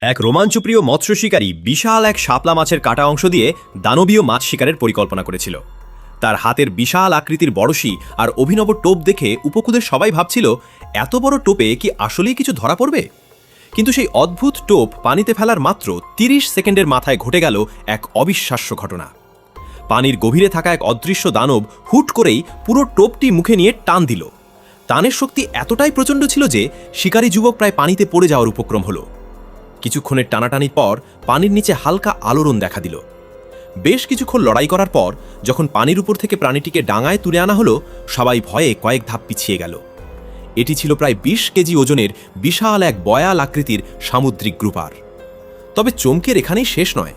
এক রোমাঞ্চপ্রিয় মৎস্য শিকারী বিশাল এক শাপলা মাছের কাটা অংশ দিয়ে দানবীয় মাছ শিকারের পরিকল্পনা করেছিল। তার হাতের বিশাল আকৃতির বড়শি আর অভিনব টোপ দেখে উপকূলের সবাই ভাবছিল, এত বড় টোপে কি আসলেই কিছু ধরা পড়বে? কিন্তু সেই অদ্ভুত টোপ পানিতে ফেলার মাত্র ৩০ সেকেন্ডের মাথায় ঘটে গেল এক অবিশ্বাস্য ঘটনা। পানির গভীরে থাকা এক অদৃশ্য দানব হুট করেই পুরো টোপটি মুখে নিয়ে টান দিল। টানের শক্তি এতটাই প্রচণ্ড ছিল যে শিকারী যুবক প্রায় পানিতে পড়ে যাওয়ার উপক্রম হলো। কিছুক্ষণের টানাটানির পর পানির নিচে হালকা আলোড়ন দেখা দিল। বেশ কিছুক্ষণ লড়াই করার পর যখন পানির উপর থেকে প্রাণীটিকে ডাঙায় তুলে আনা হলো, সবাই ভয়ে কয়েক ধাপ পিছিয়ে গেল। এটি ছিল প্রায় ২০ কেজি ওজনের বিশাল এক বয়াল আকৃতির সামুদ্রিক গ্রুপার। তবে চমকের এখানেই শেষ নয়।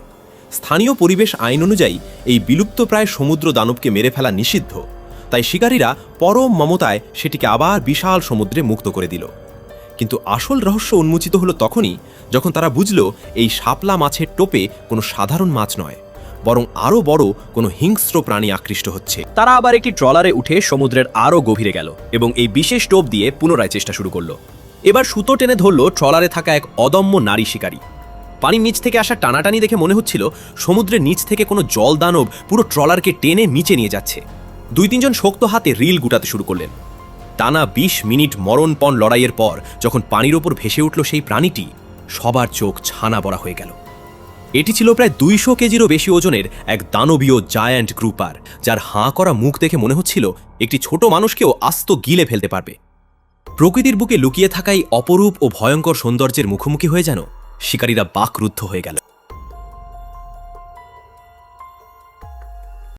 স্থানীয় পরিবেশ আইন অনুযায়ী এই বিলুপ্তপ্রায় সমুদ্র দানবকে মেরে ফেলা নিষিদ্ধ, তাই শিকারীরা পরম মমতায় সেটিকে আবার বিশাল সমুদ্রে মুক্ত করে দিল। কিন্তু আসল রহস্য উন্মোচিত হলো তখনই যখন তারা বুঝল এই শাপলা মাছের টোপে কোনো সাধারণ মাছ নয়, বরং আরও বড় কোনো হিংস্র প্রাণী আকৃষ্ট হচ্ছে। তারা আবার একটি ট্রলারে উঠে সমুদ্রের আরও গভীরে গেল এবং এই বিশেষ টোপ দিয়ে পুনরায় চেষ্টা শুরু করলো। এবার সুতো টেনে ধরল ট্রলারে থাকা এক অদম্য নারী শিকারী। পানির নিচ থেকে আসা টানাটানি দেখে মনে হচ্ছিল সমুদ্রের নিচ থেকে কোনো জল দানব পুরো ট্রলারকে টেনে নিচে নিয়ে যাচ্ছে। ২-৩ জন শক্ত হাতে রিল গুটাতে শুরু করলেন। টানা ২০ মিনিট মরণপণ লড়াইয়ের পর যখন পানির ওপর ভেসে উঠল সেই প্রাণীটি, সবার চোখ ছানা বড়া হয়ে গেল। এটি ছিল প্রায় ২০০ কেজিরও বেশি ওজনের এক দানবীয় জায়ান্ট গ্রুপার, যার হাঁ করা মুখ দেখে মনে হচ্ছিল একটি ছোট মানুষকেও আস্ত গিলে ফেলতে পারবে। প্রকৃতির বুকে লুকিয়ে থাকা এই অপরূপ ও ভয়ঙ্কর সৌন্দর্যের মুখোমুখি হয়ে যেন শিকারীরা বাকরুদ্ধ হয়ে গেল।